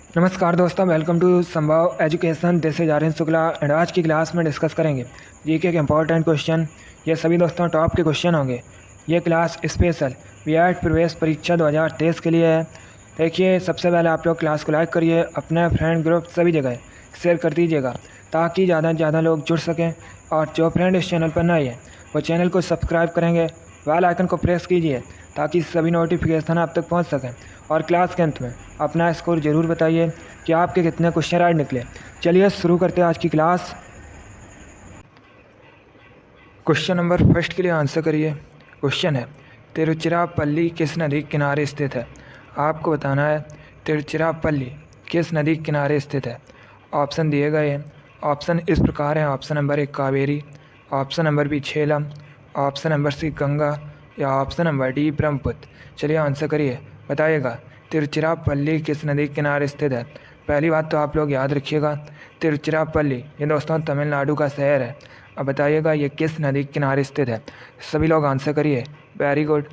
नमस्कार दोस्तों, welcome to Sambhav education. This is Aryan Shukla and आज की क्लास में डिस्कस करेंगे जीके के इम्पोर्टेंट क्वेश्चन। ये सभी दोस्तों टॉप के क्वेश्चन होंगे। ये क्लास स्पेशल बीएड प्रवेश परीक्षा 2023 के लिए है। देखिए, सबसे पहले आप लोग क्लास को लाइक करिए, अपने फ्रेंड ग्रुप सभी जगह शेयर कर दीजिएगा ताकि ज़्यादा से ज़्यादा लोग जुड़ सकें। और जो फ्रेंड इस चैनल पर नए हैं वो चैनल को सब्सक्राइब करेंगे, बेल आइकन को प्रेस कीजिए ताकि सभी नोटिफिकेशन आप तक पहुंच सकें। और क्लास के अंत में अपना स्कोर ज़रूर बताइए कि आपके कितने क्वेश्चन राइट निकले। चलिए शुरू करते हैं आज की क्लास। क्वेश्चन नंबर फर्स्ट के लिए आंसर करिए। क्वेश्चन है, तिरुचिरापल्ली किस नदी के किनारे स्थित है? आपको बताना है तिरुचिरापल्ली किस नदी के किनारे स्थित है। ऑप्शन दिए गए हैं। ऑप्शन इस प्रकार हैं। Option number 1 Kaveri, option number B Jhelum, option number C Ganga या ऑप्शन नंबर डी ब्रह्मपुत्र। चलिए आंसर करिए, बताइएगा तिरुचिरापल्ली किस नदी के किनारे स्थित है। पहली बात तो आप लोग याद रखिएगा, तिरुचिरापल्ली ये दोस्तों तमिलनाडु का शहर है। अब बताइएगा ये किस नदी के किनारे स्थित है। सभी लोग आंसर करिए। Very good,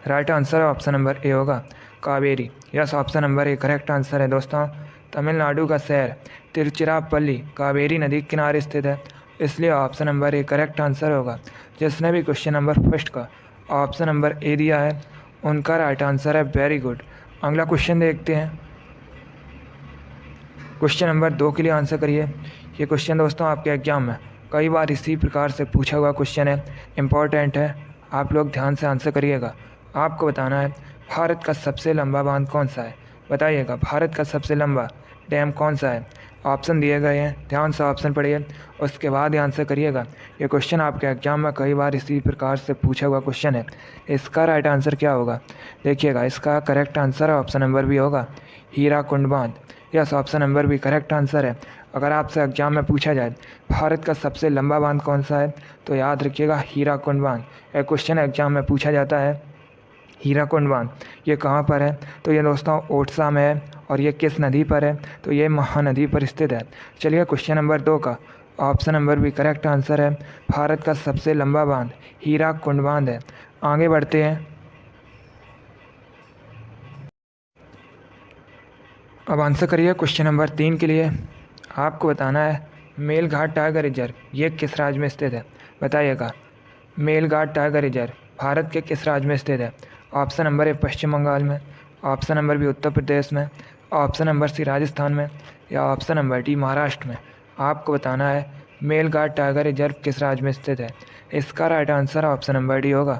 right answer option number A होगा, Kaveri. Yes, option number A correct answer है दोस्तों। तमिलनाडु का शहर तिरुचिरापल्ली कावेरी नदी के किनारे स्थित है, इसलिए option number A correct answer होगा। जिसने भी क्वेश्चन नंबर फर्स्ट का ऑप्शन नंबर ए दिया है उनका राइट आंसर है। Very good. अगला क्वेश्चन देखते हैं। क्वेश्चन नंबर 2 के लिए आंसर करिए। ये क्वेश्चन दोस्तों आपके एग्जाम में कई बार इसी प्रकार से पूछा हुआ क्वेश्चन है, इम्पॉर्टेंट है, आप लोग ध्यान से आंसर करिएगा। आपको बताना है भारत का सबसे लंबा बांध कौन सा है। बताइएगा भारत का सबसे लंबा डैम कौन सा है। ऑप्शन दिए गए हैं, ध्यान से ऑप्शन पढ़िए, उसके बाद ही आंसर करिएगा। ये क्वेश्चन आपके एग्जाम में कई बार इसी प्रकार से पूछा हुआ क्वेश्चन है। इसका राइट आंसर क्या होगा देखिएगा। इसका correct answer option number B होगा, हीराकुंड बांध। Yes, option number B correct answer है। अगर आपसे एग्जाम में पूछा जाए भारत का सबसे लंबा बांध कौन सा है तो याद रखिएगा हीराकुंड बांध। यह क्वेश्चन एग्जाम में पूछा जाता है। हीराकुंड बांध ये कहाँ पर है तो ये दोस्तों ओडिशा में है। और ये किस नदी पर है तो ये महानदी पर स्थित है। चलिए क्वेश्चन नंबर 2 का ऑप्शन नंबर भी करेक्ट आंसर है, भारत का सबसे लंबा बांध हीराकुंड बांध है। आगे बढ़ते हैं। अब आंसर करिए क्वेश्चन नंबर 3 के लिए। आपको बताना है मेलघाट टाइगर रिजर्व ये किस राज्य में स्थित है। बताइएगा मेलघाट टाइगर रिजर्व भारत के किस राज्य में स्थित है। ऑप्शन नंबर ए पश्चिम बंगाल में, option number B Uttar Pradesh में, ऑप्शन नंबर सी राजस्थान में या ऑप्शन नंबर डी महाराष्ट्र में। आपको बताना है मेलघाट टाइगर रिजर्व किस राज्य में स्थित है। इसका right answer option number D होगा,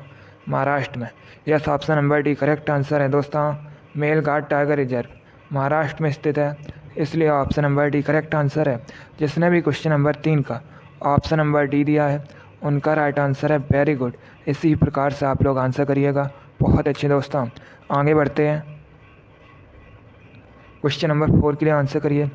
महाराष्ट्र में। Yes, option number D correct answer है दोस्तों। मेलघाट टाइगर रिजर्व महाराष्ट्र में स्थित है, इसलिए option number D correct answer है। जिसने भी क्वेश्चन नंबर 3 का ऑप्शन नंबर डी दिया है उनका राइट आंसर है। वेरी गुड, इसी प्रकार से आप लोग आंसर करिएगा। बहुत अच्छे दोस्तों, आगे बढ़ते हैं। क्वेश्चन नंबर 4 के लिए आंसर करिए।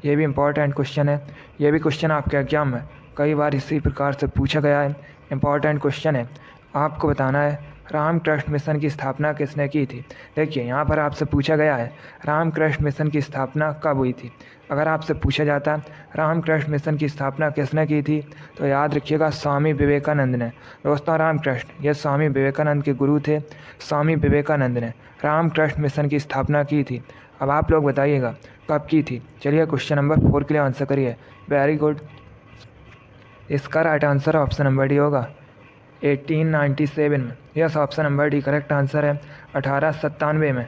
ये भी इम्पॉर्टेंट क्वेश्चन है। ये भी क्वेश्चन आपके एग्जाम में कई बार इसी प्रकार से पूछा गया है, इम्पॉर्टेंट क्वेश्चन है। आपको बताना है रामकृष्ण मिशन की स्थापना किसने की थी। देखिए यहाँ पर आपसे पूछा गया है रामकृष्ण मिशन की स्थापना कब हुई थी। अगर आपसे पूछा जाता रामकृष्ण मिशन की स्थापना किसने की थी तो याद रखिएगा स्वामी विवेकानंद ने। दोस्तों रामकृष्ण ये स्वामी विवेकानंद के गुरु थे। स्वामी विवेकानंद ने रामकृष्ण मिशन की स्थापना की थी। अब आप लोग बताइएगा कब की थी। चलिए क्वेश्चन नंबर 4 के लिए आंसर करिए। वेरी गुड, इसका right answer option number D होगा 1897 में। Yes, option number D correct answer है। 1897 में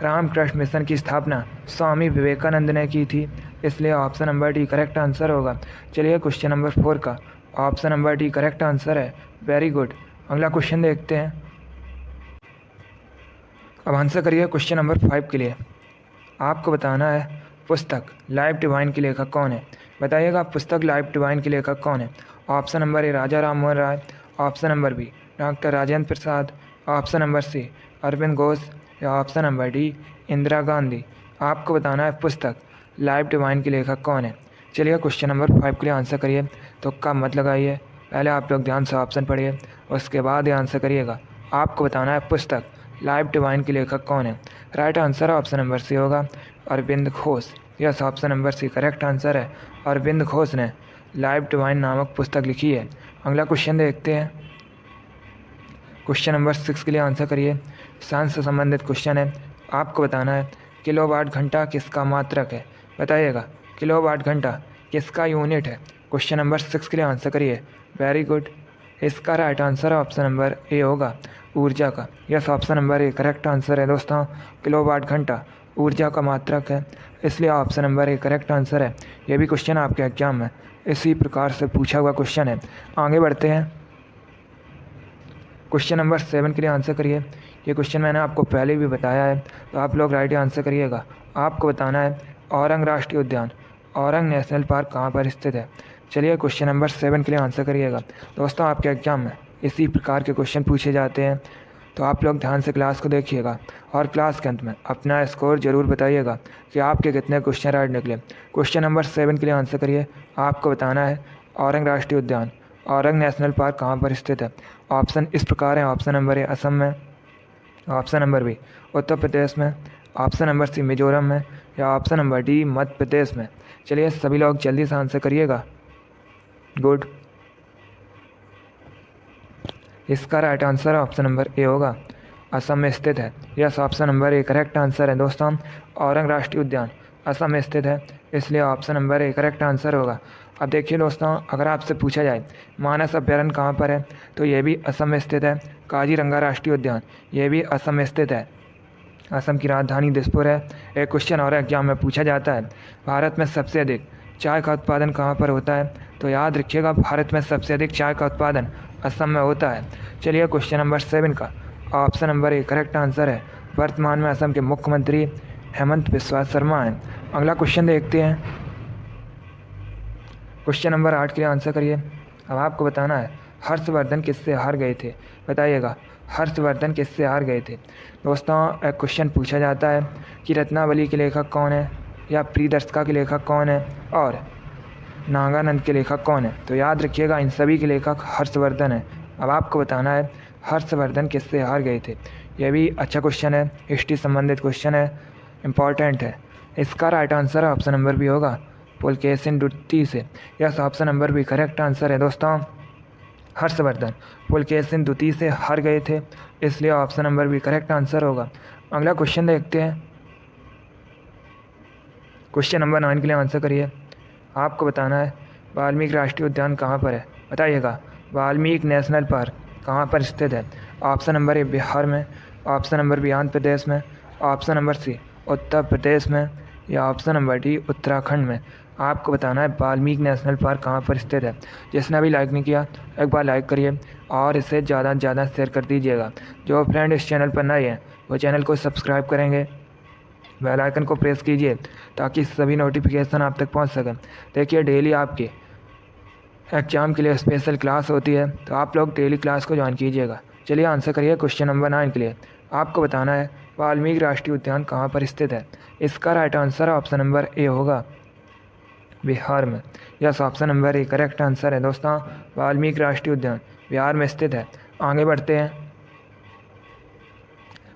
रामकृष्ण मिशन की स्थापना स्वामी विवेकानंद ने की थी, इसलिए option number D correct answer होगा। चलिए क्वेश्चन नंबर 4 का option number D correct answer है। Very good. अगला क्वेश्चन देखते हैं। अब आंसर करिए क्वेश्चन नंबर 5 के लिए। आपको बताना है पुस्तक लाइफ डिवाइन के लेखक कौन है। बताइएगा पुस्तक लाइफ डिवाइन के लेखक कौन है। Option number A Raja Ram Mohan Roy, option number B doctor Rajendra Prasad, option number C Arvind Ghosh या option number D Indira Gandhi. आपको बताना है पुस्तक लाइफ डिवाइन के लेखक कौन है। चलिए क्वेश्चन नंबर 5 के लिए आंसर करिए। तो का मत लगाइए, पहले आप लोग ध्यान से ऑप्शन पढ़िए, उसके बाद ही आंसर करिएगा। आपको बताना है पुस्तक लाइफ डिवाइन के लेखक कौन है। Right answer option number C होगा, Arvind Ghosh. Yes, option number C correct answer है। अरविंद घोष ने लाइफ डिवाइन नामक पुस्तक लिखी है। अगला क्वेश्चन देखते हैं। क्वेश्चन नंबर 6 के लिए आंसर करिए। साइंस से संबंधित क्वेश्चन है। आपको बताना है किलोवाट घंटा किसका मात्रक है? बताइएगा, किलोवाट घंटा किसका यूनिट है? क्वेश्चन नंबर 6 के लिए आंसर करिए। Very good. इसका right answer option number A होगा, ऊर्जा का। Yes, option number A correct answer है दोस्तों। किलोवाट घंटा ऊर्जा का मात्रक है, इसलिए option number A correct answer है। ये भी क्वेश्चन आपके एग्जाम में इसी प्रकार से पूछा हुआ क्वेश्चन है। आगे बढ़ते हैं। क्वेश्चन नंबर 7 के लिए आंसर करिए। ये क्वेश्चन मैंने आपको पहले भी बताया है, तो आप लोग राइट आंसर करिएगा। आपको बताना है औरंग राष्ट्रीय उद्यान, औरंग नेशनल पार्क कहाँ पर स्थित है? चलिए क्वेश्चन नंबर 7 के लिए आंसर करिएगा। दोस्तों, आपके एग्जाम में इसी प्रकार के क्वेश्चन पूछे जाते हैं, तो आप लोग ध्यान से क्लास को देखिएगा और क्लास के अंत में अपना स्कोर ज़रूर बताइएगा कि आपके कितने क्वेश्चन राइट निकले। क्वेश्चन नंबर 7 के लिए आंसर करिए। आपको बताना है औरंग राष्ट्रीय उद्यान, औरंग नेशनल पार्क कहाँ पर स्थित है? ऑप्शन इस प्रकार है। ऑप्शन नंबर ए असम में, option number B Uttar Pradesh में, ऑप्शन नंबर सी मिजोरम में, या option number D Madhya Pradesh में। चलिए सभी लोग जल्दी से आंसर करिएगा। गुड। इसका right answer option number A होगा, असम में स्थित है। Yes, option number A correct answer है दोस्तों। औरंग राष्ट्रीय उद्यान असम में स्थित है, इसलिए option number A correct answer होगा। अब देखिए दोस्तों, अगर आपसे पूछा जाए मानस अभ्यारण्य कहाँ पर है, तो ये भी असम में स्थित है। काजीरंगा राष्ट्रीय उद्यान ये भी असम में स्थित है। असम की राजधानी दिसपुर है। एक क्वेश्चन और एग्जाम में पूछा जाता है, भारत में सबसे अधिक चाय का उत्पादन कहाँ पर होता है? तो याद रखिएगा, भारत में सबसे अधिक चाय का उत्पादन असम में होता है। चलिए क्वेश्चन नंबर 7 का option number A correct answer है। वर्तमान में असम के मुख्यमंत्री हेमंत बिस्वा शर्मा हैं। अगला क्वेश्चन देखते हैं। क्वेश्चन नंबर 8 के लिए आंसर करिए। अब आपको बताना है हर्षवर्धन किससे हार गए थे? बताइएगा, हर्षवर्धन किससे हार गए थे? दोस्तों, एक क्वेश्चन पूछा जाता है कि रत्नावली के लेखक कौन है, या प्रियदर्शिका के लेखक कौन है, और नागानंद के लेखक कौन है? तो याद रखिएगा, इन सभी के लेखक हर्षवर्धन है। अब आपको बताना है हर्षवर्धन किससे हार गए थे। यह भी अच्छा क्वेश्चन है, हिस्ट्री संबंधित क्वेश्चन है, इम्पॉर्टेंट है। इसका right answer option number B होगा, पुलकेशिन द्वितीय से। Yes, option number B correct answer है दोस्तों। हर्षवर्धन पुलकेशिन द्वितीय से हार गए थे, इसलिए option number B correct answer होगा। अगला क्वेश्चन देखते हैं। क्वेश्चन नंबर 9 के लिए आंसर करिए। आपको बताना है वाल्मीकि राष्ट्रीय उद्यान कहाँ पर है? बताइएगा, वाल्मीकि नेशनल पार्क कहाँ पर स्थित है? ऑप्शन नंबर ए बिहार में, option number B Andhra Pradesh में, ऑप्शन नंबर सी उत्तर प्रदेश में, या ऑप्शन नंबर डी उत्तराखंड में। आपको बताना है वाल्मीकि नेशनल पार्क कहाँ पर स्थित है। जिसने अभी लाइक नहीं किया, एक बार लाइक करिए और इसे ज़्यादा से ज़्यादा शेयर कर दीजिएगा। जो फ्रेंड इस चैनल पर नए हैं वो चैनल को सब्सक्राइब करेंगे, बेल आइकन को प्रेस कीजिए ताकि सभी नोटिफिकेशन आप तक पहुंच सकें। देखिए, डेली आपके एग्जाम के लिए स्पेशल क्लास होती है, तो आप लोग डेली क्लास को ज्वाइन कीजिएगा। चलिए आंसर करिए क्वेश्चन नंबर 9 के लिए। आपको बताना है वाल्मीकि राष्ट्रीय उद्यान कहाँ पर स्थित है। इसका right answer option number A होगा, बिहार में। Yes, option number A correct answer है दोस्तों। वाल्मीकि राष्ट्रीय उद्यान बिहार में स्थित है। आगे बढ़ते हैं।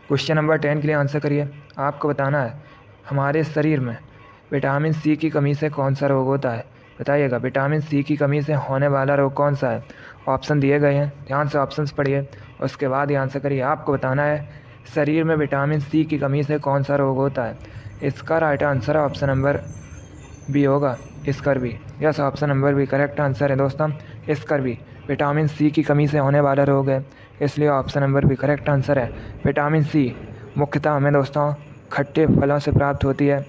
क्वेश्चन नंबर 10 के लिए आंसर करिए। आपको बताना है हमारे शरीर में विटामिन सी की कमी से कौन सा रोग होता है? बताइएगा, विटामिन सी की कमी से होने वाला रोग कौन सा है? ऑप्शन दिए गए हैं, ध्यान से ऑप्शंस पढ़िए, उसके बाद ही आंसर करिए। आपको बताना है शरीर में विटामिन सी की कमी से कौन सा रोग होता है। इसका right answer option number B होगा, scurvy. Yes, option number B correct answer है दोस्तों। स्कर्वी विटामिन सी की कमी से होने वाला रोग है, इसलिए option number B correct answer है। विटामिन सी मुख्यतः हमें दोस्तों खट्टे फलों से प्राप्त होती है।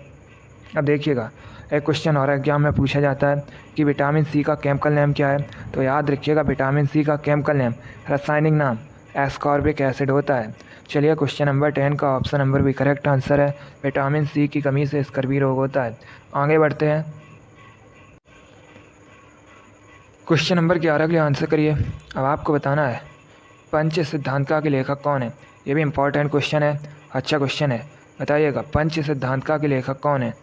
अब देखिएगा, एक क्वेश्चन और एग्जाम में पूछा जाता है कि विटामिन सी का केमिकल नेम क्या है? तो याद रखिएगा, विटामिन सी का केमिकल नेम, रासायनिक नाम एस्कॉर्बिक एसिड होता है। चलिए क्वेश्चन नंबर 10 का option number B correct answer है। विटामिन सी की कमी से स्कर्वी रोग होता है। आगे बढ़ते हैं। क्वेश्चन नंबर 11 के लिए आंसर करिए। अब आपको बताना है पंच सिद्धांतिका के लेखक कौन है। ये भी इम्पॉर्टेंट क्वेश्चन है, अच्छा क्वेश्चन है। बताइएगा, पंच सिद्धांतिका के लेखक कौन है?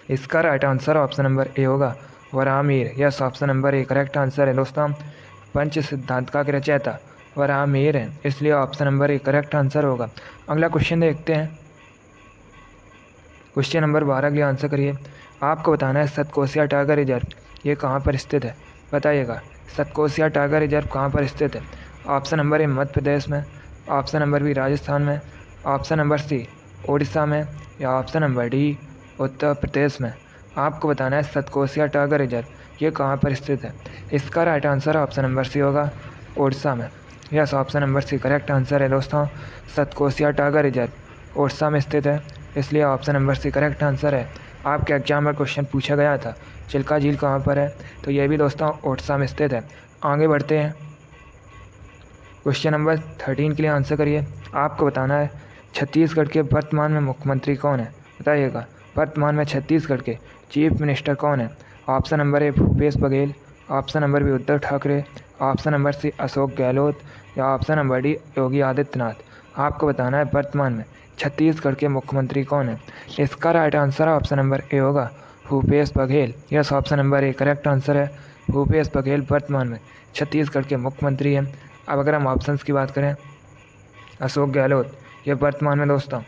इसका right answer option number A होगा, Varahamihira. Yes, option number A correct answer है दोस्तों। पंच सिद्धांतिका के रचयिता वराहमिहिर हैं, इसलिए option number A correct answer होगा। अगला क्वेश्चन देखते हैं। क्वेश्चन नंबर 12 के लिए आंसर करिए। आपको बताना है सतकोसिया टाइगर रिजर्व ये कहाँ पर स्थित है? बताइएगा, सतकोसिया टाइगर रिजर्व कहाँ पर स्थित है? ऑप्शन नंबर ए मध्य प्रदेश में, ऑप्शन नंबर बी राजस्थान में, ऑप्शन नंबर सी उड़ीसा में, या option number D Uttar Pradesh में। आपको बताना है सतकोसिया टाइगर रिजर्व ये कहाँ पर स्थित है। इसका right answer option number C होगा, उड़ीसा में। Yes, option number C correct answer है दोस्तों। सतकोसिया टाइगर रिजर्व उड़ीसा में स्थित है, इसलिए option number C correct answer है। आपके एग्जाम में क्वेश्चन पूछा गया था चिल्का झील कहाँ पर है, तो ये भी दोस्तों उड़ीसा में स्थित है। आगे बढ़ते हैं, क्वेश्चन नंबर 13 के लिए आंसर करिए। आपको बताना है छत्तीसगढ़ के वर्तमान में मुख्यमंत्री कौन है, बताइएगा। वर्तमान में छत्तीसगढ़ के चीफ मिनिस्टर कौन है। Option number A Bhupesh Baghel, option number B Uddhav Thackeray, option number C Ashok Gehlot, या option number D Yogi Adityanath. आपको बताना है वर्तमान में छत्तीसगढ़ के मुख्यमंत्री कौन है। इसका right answer option number A होगा, Bhupesh Baghel. Yes, option number A correct answer है। भूपेश बघेल वर्तमान में छत्तीसगढ़ के मुख्यमंत्री हैं। अब अगर हम ऑप्शंस की बात करें, अशोक गहलोत ये वर्तमान में दोस्तों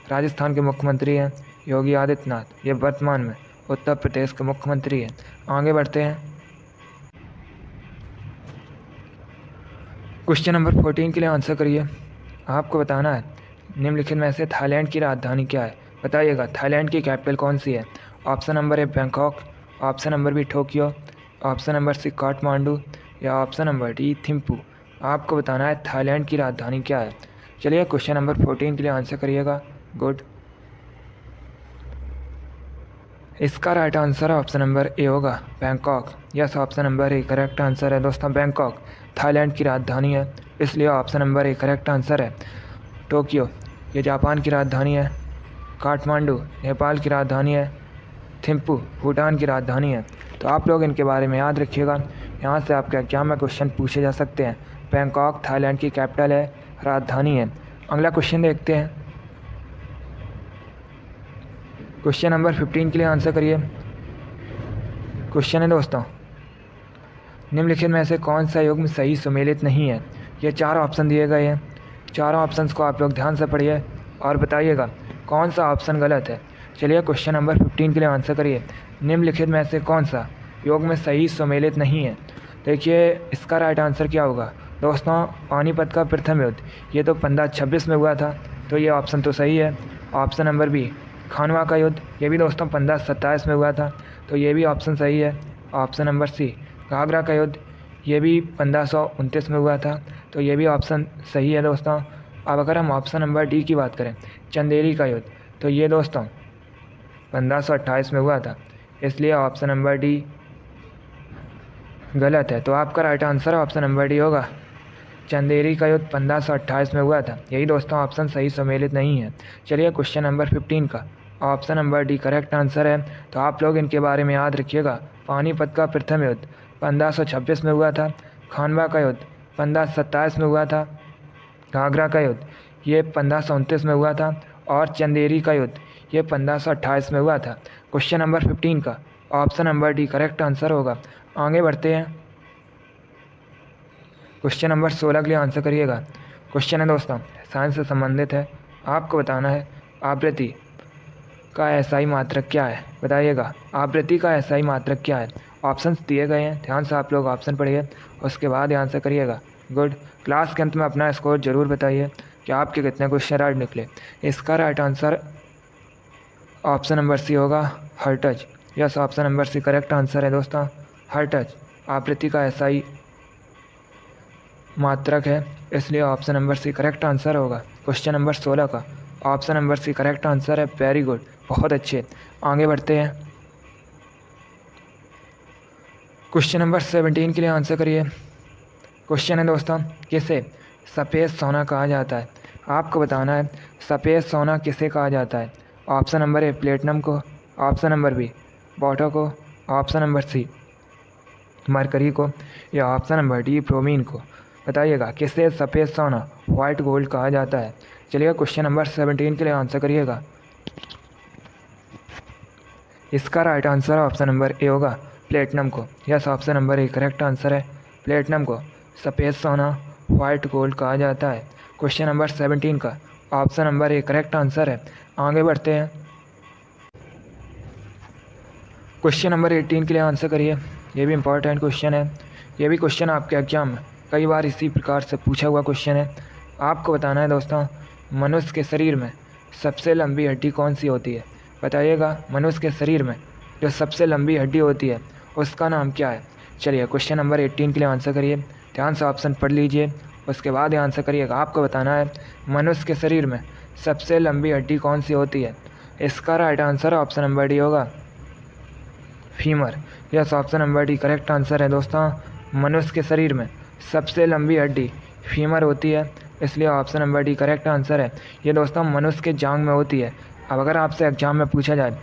राजस्थान के मुख्यमंत्री हैं। योगी आदित्यनाथ ये वर्तमान में उत्तर प्रदेश के मुख्यमंत्री हैं। आगे बढ़ते हैं, क्वेश्चन नंबर 14 के लिए आंसर करिए। आपको बताना है निम्नलिखित में से थाईलैंड की राजधानी क्या है, बताइएगा। थाईलैंड की कैपिटल कौन सी है। Option number A Bangkok, option number B Tokyo, option number C Kathmandu, या ऑप्शन नंबर डी थिम्पू। आपको बताना है थाईलैंड की राजधानी क्या है। चलिए क्वेश्चन नंबर 14 के लिए आंसर करिएगा। गुड, इसका right answer option number A होगा, Bangkok. Yes, option number A correct answer है दोस्तों। बैंकॉक थाईलैंड की राजधानी है, इसलिए option number A correct answer है। टोक्यो ये जापान की राजधानी है, काठमांडू नेपाल की राजधानी है, थिम्पू भूटान की राजधानी है। तो आप लोग इनके बारे में याद रखिएगा, यहाँ से आपके एग्जाम में क्वेश्चन पूछे जा सकते हैं। बैंकॉक थाईलैंड की कैपिटल है, राजधानी है। अगला क्वेश्चन देखते हैं, क्वेश्चन नंबर 15 के लिए आंसर करिए। क्वेश्चन है दोस्तों निम्नलिखित में से कौन सा युग्म सही सुमेलित नहीं है। ये 4 ऑप्शन दिए गए हैं, चारों ऑप्शंस को आप लोग ध्यान से पढ़िए और बताइएगा कौन सा ऑप्शन गलत है। चलिए क्वेश्चन नंबर 15 के लिए आंसर करिए। निम्नलिखित में से कौन सा युग्म सही सुमेलित नहीं है। देखिए इसका राइट आंसर क्या होगा दोस्तों, पानीपत का प्रथम युद्ध ये तो 1526 में हुआ था, तो ये ऑप्शन तो सही है। ऑप्शन नंबर बी खानवा का युद्ध ये भी दोस्तों 1527 में हुआ था, तो ये भी ऑप्शन सही है। ऑप्शन नंबर सी घाघरा का युद्ध ये भी 1529 में हुआ था, तो ये भी ऑप्शन सही है दोस्तों। अब अगर हम ऑप्शन नंबर डी की बात करें, चंदेरी का युद्ध, तो ये दोस्तों 1528 में हुआ था, इसलिए ऑप्शन नंबर डी गलत है। तो आपका right answer option number D होगा, चंदेरी का युद्ध 1528 में हुआ था। यही दोस्तों ऑप्शन सही सम्मिलित नहीं है। चलिए क्वेश्चन नंबर 15 का option number D correct answer है। तो आप लोग इनके बारे में याद रखिएगा। पानीपत का प्रथम युद्ध 1526 में हुआ था, खानवा का युद्ध 1527 में हुआ था, घाघरा का युद्ध ये 1529 में हुआ था, और चंदेरी का युद्ध ये 1528 में हुआ था। क्वेश्चन नंबर 15 का option number D correct answer होगा। आगे बढ़ते हैं, क्वेश्चन नंबर 16 के लिए आंसर करिएगा। क्वेश्चन है दोस्तों साइंस से संबंधित है। आपको बताना है आवृत्ति का एसआई मात्रक क्या है, बताइएगा। आवृत्ति का एसआई मात्रक क्या है। ऑप्शंस दिए गए हैं, ध्यान से आप लोग ऑप्शन पढ़िए, उसके बाद आंसर करिएगा। गुड, क्लास के अंत में अपना स्कोर जरूर बताइए कि आपके कितने क्वेश्चन राइट निकले। इसका right answer option number C होगा, hertz. Yes, option number C correct answer है दोस्तों, हर्ट्ज आवृत्ति का एसआई मात्रक है, इसलिए option number C correct answer होगा। क्वेश्चन नंबर 16 का option number C correct answer है। वेरी गुड, बहुत अच्छे। आगे बढ़ते हैं, क्वेश्चन नंबर 17 के लिए आंसर करिए। क्वेश्चन है दोस्तों किसे सफ़ेद सोना कहा जाता है। आपको बताना है सफ़ेद सोना किसे कहा जाता है। ऑप्शन नंबर ए प्लेटिनम को, ऑप्शन नंबर बी बॉटो को, ऑप्शन नंबर सी मरकरी को, या ऑप्शन नंबर डी ब्रोमीन को। बताइएगा किसे सफ़ेद सोना वाइट गोल्ड कहा जाता है। चलिए क्वेश्चन नंबर 17 के लिए आंसर करिएगा। इसका right answer option number A होगा, प्लेटिनम को। Yes, option number A correct answer है। प्लेटिनम को सफ़ेद सोना वाइट गोल्ड कहा जाता है। क्वेश्चन नंबर 17 का option number A correct answer है। आगे बढ़ते हैं, क्वेश्चन नंबर 18 के लिए आंसर करिए। ये भी इम्पॉर्टेंट क्वेश्चन है। ये भी क्वेश्चन आपके एग्जाम में कई बार इसी प्रकार से पूछा हुआ क्वेश्चन है। आपको बताना है दोस्तों, मनुष्य के शरीर में सबसे लंबी हड्डी कौन सी होती है? बताइएगा, मनुष्य के शरीर में जो सबसे लंबी हड्डी होती है उसका नाम क्या है? चलिए क्वेश्चन नंबर 18 के लिए आंसर करिए। ध्यान से ऑप्शन पढ़ लीजिए, उसके बाद ही आंसर करिएगा। आपको बताना है मनुष्य के शरीर में सबसे लंबी हड्डी कौन सी होती है? इसका right answer option number D होगा, femur. Yes, option number D correct answer है दोस्तों। मनुष्य के शरीर में सबसे लंबी हड्डी फीमर होती है, इसलिए option number D correct answer है। ये दोस्तों मनुष्य के जांघ में होती है। अब अगर आपसे एग्जाम में पूछा जाए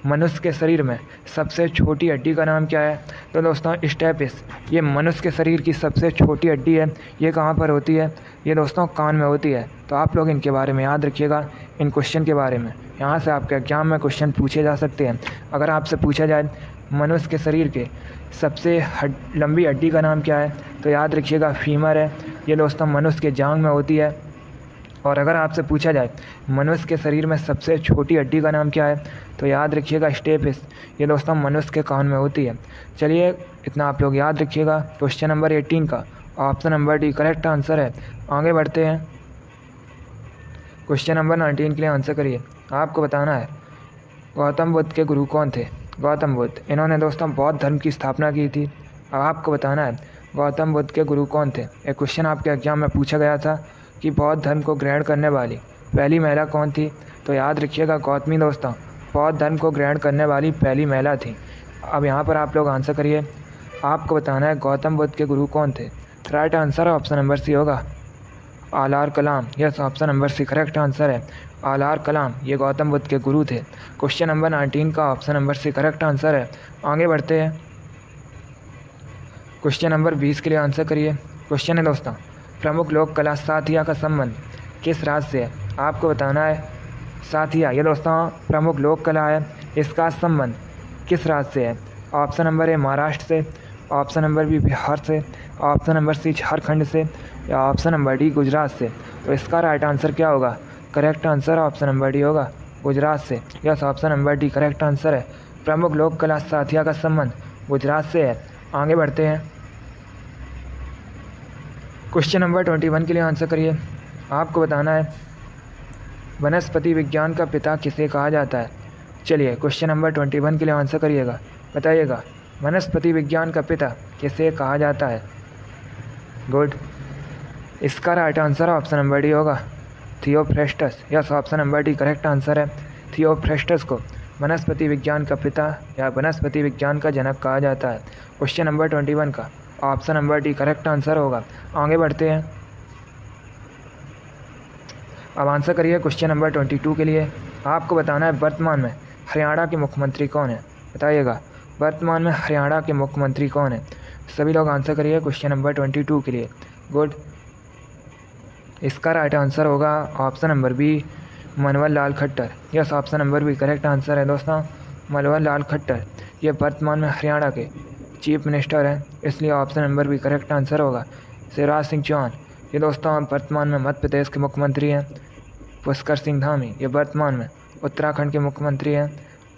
मनुष्य के शरीर में सबसे छोटी हड्डी का नाम क्या है, तो दोस्तों स्टेपिस, ये मनुष्य के शरीर की सबसे छोटी हड्डी है। ये कहाँ पर होती है? ये दोस्तों कान में होती है। तो आप लोग इनके बारे में याद रखिएगा, इन क्वेश्चन के बारे में। यहाँ से आपके एग्जाम में क्वेश्चन पूछे जा सकते हैं। अगर आपसे पूछा जाए मनुष्य के शरीर के सबसे लंबी हड्डी का नाम क्या है, तो याद रखिएगा फीमर है। ये दोस्तों मनुष्य के जांघ में होती है। और अगर आपसे पूछा जाए मनुष्य के शरीर में सबसे छोटी हड्डी का नाम क्या है, तो याद रखिएगा स्टेपिस, ये दोस्तों मनुष्य के कान में होती है। चलिए इतना आप लोग याद रखिएगा। क्वेश्चन नंबर 18 का option number D correct answer है। आगे बढ़ते हैं, क्वेश्चन नंबर 19 के लिए आंसर करिए। आपको बताना है गौतम बुद्ध के गुरु कौन थे? गौतम बुद्ध, इन्होंने दोस्तों बौद्ध धर्म की स्थापना की थी। अब आपको बताना है गौतम बुद्ध के गुरु कौन थे। एक क्वेश्चन आपके एग्जाम में पूछा गया था कि बौद्ध धर्म को ग्रहण करने वाली पहली महिला कौन थी, तो याद रखिएगा गौतमी दोस्तों बौद्ध धर्म को ग्रहण करने वाली पहली महिला थी। अब यहाँ पर आप लोग आंसर करिए। आपको बताना है गौतम बुद्ध के गुरु कौन थे। Right answer option number C होगा, Alara Kalama. Yes, option number C correct answer है, आलार कलाम, ये गौतम बुद्ध के गुरु थे। क्वेश्चन नंबर 19 का option number C correct answer है। आगे बढ़ते हैं, क्वेश्चन नंबर 20 के लिए आंसर करिए। क्वेश्चन है दोस्तों, प्रमुख लोक कला साथिया का संबंध किस राज्य से है? आपको बताना है साथिया, ये दोस्तों प्रमुख लोक कला है, इसका संबंध किस राज्य से है? ऑप्शन नंबर ए महाराष्ट्र से, ऑप्शन नंबर बी बिहार से, ऑप्शन नंबर सी झारखंड से, या ऑप्शन नंबर डी गुजरात से। तो इसका राइट आंसर क्या होगा? Correct answer option number D होगा, गुजरात से। Yes, option number D correct answer है। प्रमुख लोक कला साथिया का संबंध गुजरात से है। आगे बढ़ते हैं, क्वेश्चन नंबर 21 के लिए आंसर करिए। आपको बताना है वनस्पति विज्ञान का पिता किसे कहा जाता है? चलिए क्वेश्चन नंबर 21 के लिए आंसर करिएगा। बताइएगा वनस्पति विज्ञान का पिता किसे कहा जाता है? गुड, इसका right answer option number D होगा, Theophrastus. Yes, option number D correct answer है। थियोफ्रेस्टस को वनस्पति विज्ञान का पिता या वनस्पति विज्ञान का जनक कहा जाता है। क्वेश्चन नंबर 21 का option number D correct answer होगा। आगे बढ़ते हैं, अब आंसर करिए क्वेश्चन नंबर 22 के लिए। आपको बताना है वर्तमान में हरियाणा के मुख्यमंत्री कौन है? बताइएगा वर्तमान में हरियाणा के मुख्यमंत्री कौन है? सभी लोग आंसर करिए क्वेश्चन नंबर 22 के लिए। गुड, इसका राइट आंसर होगा option number B, Manohar Lal Khattar. Yes, option number B correct answer है दोस्तों, मनोहर लाल खट्टर, ये वर्तमान में हरियाणा के चीफ मिनिस्टर हैं, इसलिए option number B correct answer होगा। शिवराज सिंह चौहान, ये दोस्तों वर्तमान में मध्य प्रदेश के मुख्यमंत्री हैं। पुष्कर सिंह धामी, ये वर्तमान में उत्तराखंड के मुख्यमंत्री हैं।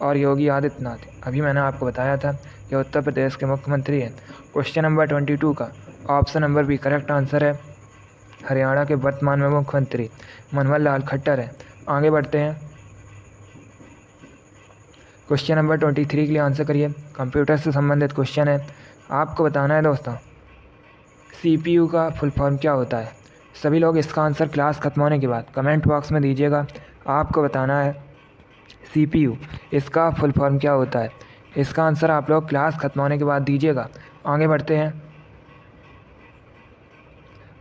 और योगी आदित्यनाथ, अभी मैंने आपको बताया था, ये उत्तर प्रदेश के मुख्यमंत्री हैं। क्वेश्चन नंबर 22 का option number B correct answer है, हरियाणा के वर्तमान में मुख्यमंत्री मनोहर लाल खट्टर है। आगे बढ़ते हैं, क्वेश्चन नंबर 23 के लिए आंसर करिए। कंप्यूटर से संबंधित क्वेश्चन है। आपको बताना है दोस्तों CPU का फुल फॉर्म क्या होता है? सभी लोग इसका आंसर क्लास खत्म होने के बाद कमेंट बॉक्स में दीजिएगा। आपको बताना है CPU इसका फुल फॉर्म क्या होता है? इसका आंसर आप लोग क्लास खत्म होने के बाद दीजिएगा। आगे बढ़ते हैं,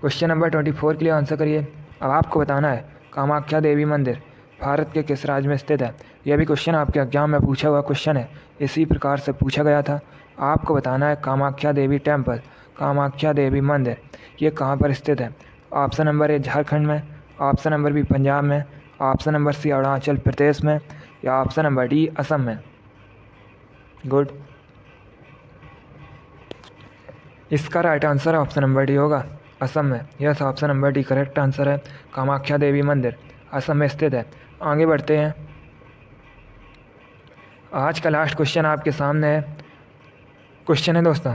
क्वेश्चन नंबर 24 के लिए आंसर करिए। अब आपको बताना है कामाख्या देवी मंदिर भारत के किस राज्य में स्थित है? यह भी क्वेश्चन आपके एग्जाम में पूछा हुआ क्वेश्चन है, इसी प्रकार से पूछा गया था। आपको बताना है कामाख्या देवी टेम्पल, कामाख्या देवी मंदिर, ये कहाँ पर स्थित है? ऑप्शन नंबर ए झारखंड में, ऑप्शन नंबर बी पंजाब में, ऑप्शन नंबर सी अरुणाचल प्रदेश में, या ऑप्शन नंबर डी असम में। गुड, इसका right answer option number D होगा, असम में। Yes, option number D correct answer है। कामाख्या देवी मंदिर असम में स्थित है। आगे बढ़ते हैं, आज का लास्ट क्वेश्चन आपके सामने है। क्वेश्चन है दोस्तों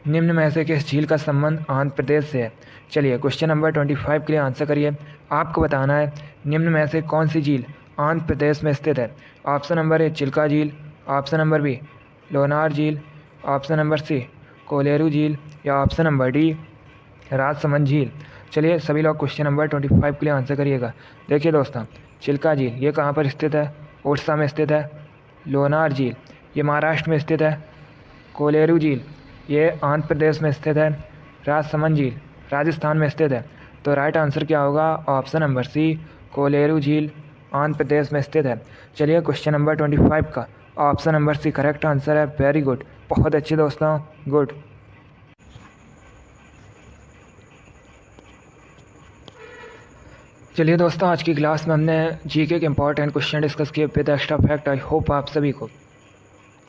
निम्न में से किस झील का संबंध आंध्र प्रदेश से है? चलिए क्वेश्चन नंबर 25 के लिए आंसर करिए। आपको बताना है निम्न में से कौन सी झील आंध्र प्रदेश में स्थित है। ऑप्शन नंबर ए चिल्का झील, ऑप्शन नंबर बी लोनार झील, ऑप्शन नंबर सी कोलेरू झील या ऑप्शन नंबर डी राजसमंद झील। चलिए सभी लोग क्वेश्चन नंबर 25 के लिए आंसर करिएगा। देखिए दोस्तों, चिल्का झील ये कहाँ पर स्थित है? उड़ीसा में स्थित है। लोनार झील ये महाराष्ट्र में स्थित है। कोलेरू झील ये आंध्र प्रदेश में स्थित है। राजसमंद झील राजस्थान में स्थित है। तो राइट आंसर क्या होगा? ऑप्शन नंबर सी कोलेरू झील आंध्र प्रदेश में स्थित है। चलिए क्वेश्चन नंबर 25 का option number C correct answer है। वेरी गुड, बहुत अच्छे दोस्तों, गुड। चलिए दोस्तों, आज की क्लास में हमने जीके के इंपॉर्टेंट क्वेश्चन डिस्कस किए with extra fact. I hope आप सभी को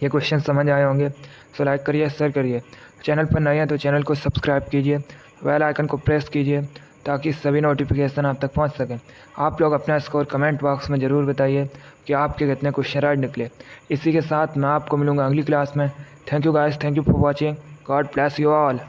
ये क्वेश्चन समझ आए होंगे। सो लाइक करिए, शेयर करिए। चैनल पर नए हैं तो चैनल को सब्सक्राइब कीजिए, बेल आइकन को प्रेस कीजिए ताकि सभी नोटिफिकेशन आप तक पहुंच सकें। आप लोग अपना स्कोर कमेंट बॉक्स में ज़रूर बताइए कि आपके कितने क्वेश्चन राइट निकले। इसी के साथ मैं आपको मिलूँगा अगली क्लास में। Thank you guys, thank you for watching. God bless you all.